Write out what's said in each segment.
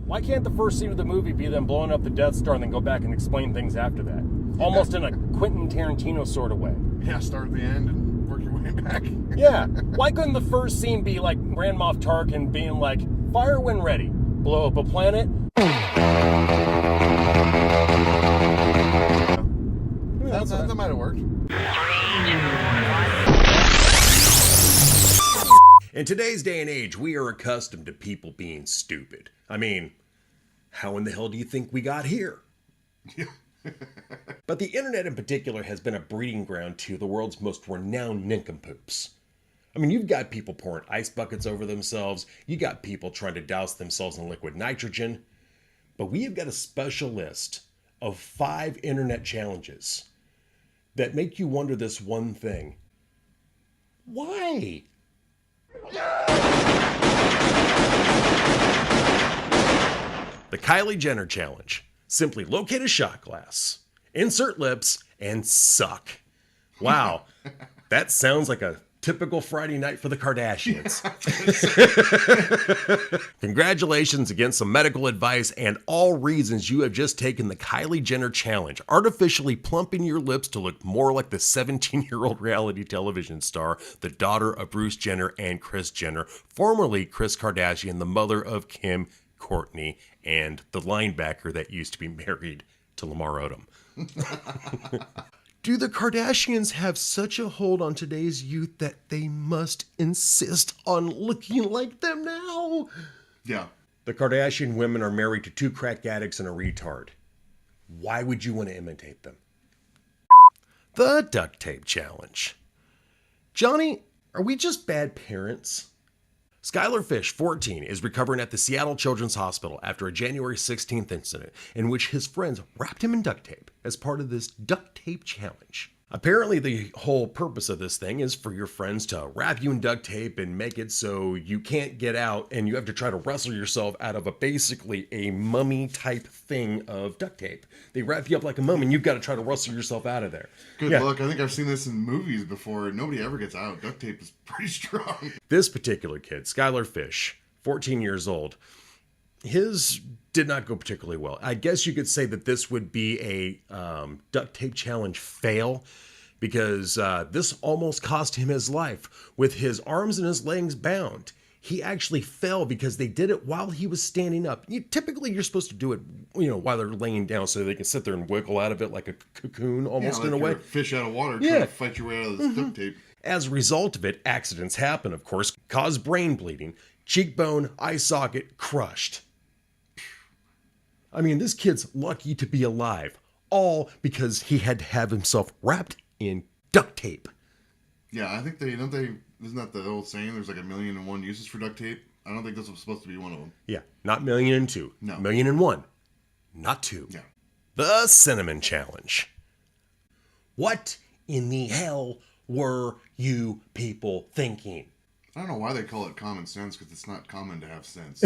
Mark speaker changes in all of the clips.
Speaker 1: Why can't the first scene of the movie be them blowing up the Death Star and then go back and explain things after that? Almost in a Quentin Tarantino sort of way.
Speaker 2: Yeah, start at the end and work your way back.
Speaker 1: Yeah. Why couldn't the first scene be like Grand Moff Tarkin being like, fire when ready, blow up a planet?
Speaker 2: That might have worked.
Speaker 3: In today's day and age, we are accustomed to people being stupid. I mean, how in the hell do you think we got here? But the internet in particular has been a breeding ground to the world's most renowned nincompoops. I mean, you've got people pouring ice buckets over themselves. You got people trying to douse themselves in liquid nitrogen. But we have got a special list of 5 internet challenges that make you wonder this one thing. Why? The Kylie Jenner Challenge. Simply locate a shot glass, insert lips, and suck. Wow, that sounds like a typical Friday night for the Kardashians. Congratulations against some medical advice and all reasons you have just taken the Kylie Jenner Challenge, artificially plumping your lips to look more like the 17-year-old reality television star, the daughter of Bruce Jenner and Kris Jenner, formerly Kris Kardashian, the mother of Kim, Courtney, and the linebacker that used to be married to Lamar Odom. Do the Kardashians have such a hold on today's youth that they must insist on looking like them now?
Speaker 2: Yeah.
Speaker 3: The Kardashian women are married to 2 crack addicts and a retard. Why would you want to imitate them? The Duct Tape Challenge. Johnny, are we just bad parents? Skylar Fish, 14, is recovering at the Seattle Children's Hospital after a January 16th incident in which his friends wrapped him in duct tape as part of this duct tape challenge. Apparently, the whole purpose of this thing is for your friends to wrap you in duct tape and make it so you can't get out and you have to try to wrestle yourself out of basically a mummy type thing of duct tape. They wrap you up like a mummy and you've got to try to wrestle yourself out of there.
Speaker 2: Good luck. I think I've seen this in movies before. Nobody ever gets out. Duct tape is pretty strong.
Speaker 3: This particular kid, Skylar Fish, 14 years old, his did not go particularly well. I guess you could say that this would be a duct tape challenge fail because this almost cost him his life. With his arms and his legs bound, he actually fell because they did it while he was standing up. Typically, you're supposed to do it, while they're laying down so they can sit there and wiggle out of it like a cocoon, almost in a way.
Speaker 2: A fish out of water trying to fight your way out of this duct tape.
Speaker 3: As a result of it, accidents happen, of course, cause brain bleeding, cheekbone, eye socket crushed. I mean, this kid's lucky to be alive, all because he had to have himself wrapped in duct tape.
Speaker 2: Yeah, I think isn't that the old saying, there's like 1,000,001 uses for duct tape? I don't think this was supposed to be one of them.
Speaker 3: Yeah, not 1,000,002.
Speaker 2: No.
Speaker 3: 1,000,001, not 2.
Speaker 2: Yeah.
Speaker 3: The Cinnamon Challenge. What in the hell were you people thinking?
Speaker 2: I don't know why they call it common sense, because it's not common to have sense.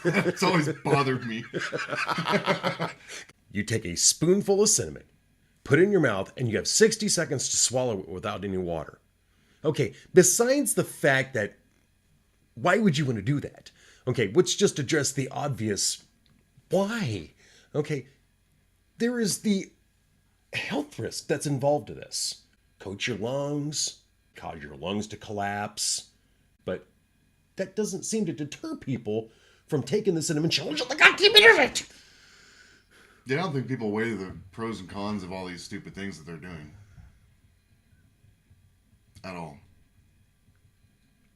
Speaker 2: It's always bothered me.
Speaker 3: You take a spoonful of cinnamon, put it in your mouth, and you have 60 seconds to swallow it without any water. Okay, besides the fact that, why would you want to do that? Okay, let's just address the obvious why. Okay, there is the health risk that's involved in this. Coat your lungs, cause your lungs to collapse, but that doesn't seem to deter people from taking the cinnamon challenge on the goddamn internet.
Speaker 2: Yeah, I don't think people weigh the pros and cons of all these stupid things that they're doing. At all.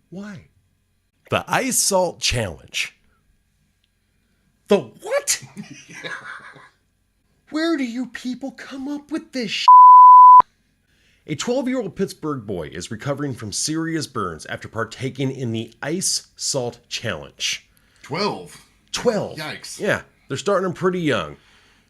Speaker 3: Why? The Ice Salt Challenge. The what?
Speaker 2: Yeah.
Speaker 3: Where do you people come up with this shit? A 12-year-old Pittsburgh boy is recovering from serious burns after partaking in the Ice Salt Challenge.
Speaker 2: 12?
Speaker 3: 12.
Speaker 2: Yikes.
Speaker 3: Yeah, they're starting them pretty young.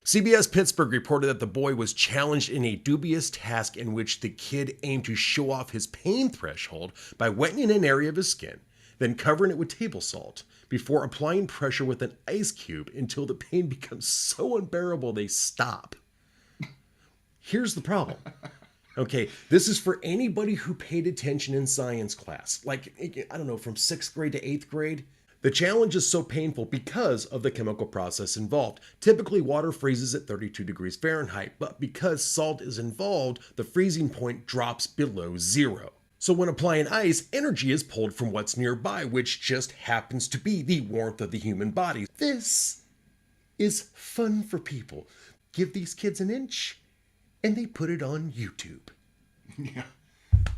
Speaker 3: CBS Pittsburgh reported that the boy was challenged in a dubious task in which the kid aimed to show off his pain threshold by wetting an area of his skin, then covering it with table salt, before applying pressure with an ice cube until the pain becomes so unbearable they stop. Here's the problem. Okay, this is for anybody who paid attention in science class. Like, I don't know, from 6th grade to 8th grade. The challenge is so painful because of the chemical process involved. Typically, water freezes at 32 degrees Fahrenheit, but because salt is involved, the freezing point drops below zero. So when applying ice, energy is pulled from what's nearby, which just happens to be the warmth of the human body. This is fun for people. Give these kids an inch, and they put it on YouTube.
Speaker 2: Yeah.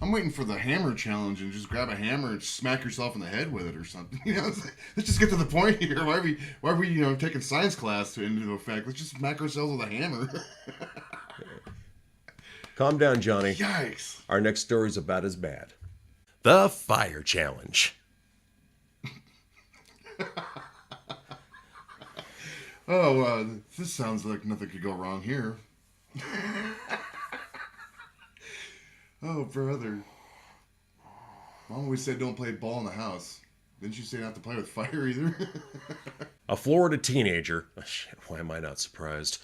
Speaker 2: I'm waiting for the hammer challenge and just grab a hammer and smack yourself in the head with it or something. It's like, let's just get to the point here. Why are we taking science class into effect? Let's just smack ourselves with a hammer.
Speaker 3: Calm down, Johnny.
Speaker 2: Yikes.
Speaker 3: Our next story is about as bad. The fire challenge.
Speaker 2: This sounds like nothing could go wrong here. Oh, brother. Mom always said don't play ball in the house. Didn't you say not to play with fire either?
Speaker 3: A Florida teenager, why am I not surprised,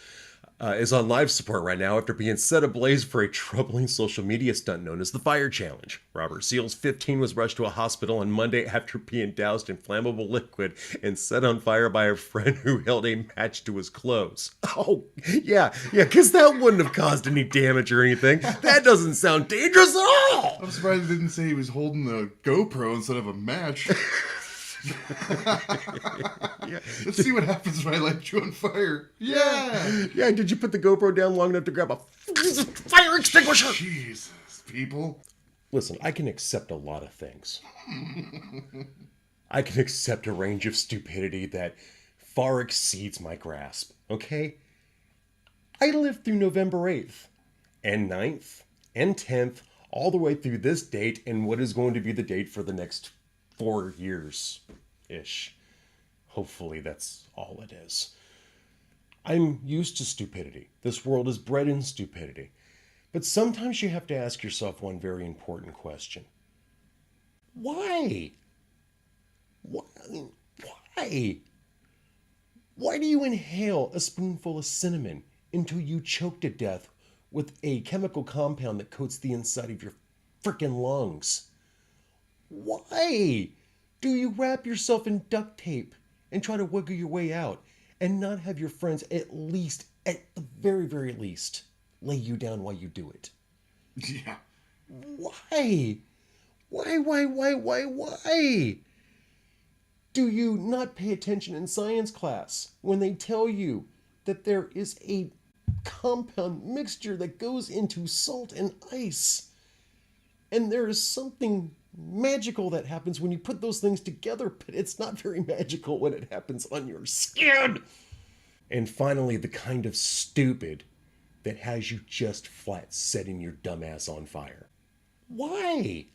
Speaker 3: is on life support right now after being set ablaze for a troubling social media stunt known as the Fire Challenge. Robert Seals, 15, was rushed to a hospital on Monday after being doused in flammable liquid and set on fire by a friend who held a match to his clothes. Oh, yeah, because that wouldn't have caused any damage or anything. That doesn't sound dangerous at all!
Speaker 2: I'm surprised he didn't say he was holding a GoPro instead of a match.
Speaker 3: Yeah.
Speaker 2: Let's see what happens when I light you on fire. Yeah.
Speaker 3: Yeah, did you put the GoPro down long enough to grab a fire extinguisher?
Speaker 2: Jesus, people.
Speaker 3: Listen, I can accept a lot of things. I can accept a range of stupidity that far exceeds my grasp, okay? I lived through November 8th, and 9th, and 10th, all the way through this date and what is going to be the date for the next 4 years-ish. Hopefully that's all it is. I'm used to stupidity. This world is bred in stupidity. But sometimes you have to ask yourself one very important question. Why? Why? Why do you inhale a spoonful of cinnamon until you choke to death with a chemical compound that coats the inside of your frickin' lungs? Why do you wrap yourself in duct tape and try to wiggle your way out and not have your friends at the very, very least, lay you down while you do it?
Speaker 2: Yeah.
Speaker 3: Why? Why? Do you not pay attention in science class when they tell you that there is a compound mixture that goes into salt and ice? And there is something magical that happens when you put those things together, but it's not very magical when it happens on your skin. And finally, the kind of stupid that has you just flat setting your dumb ass on fire. Why?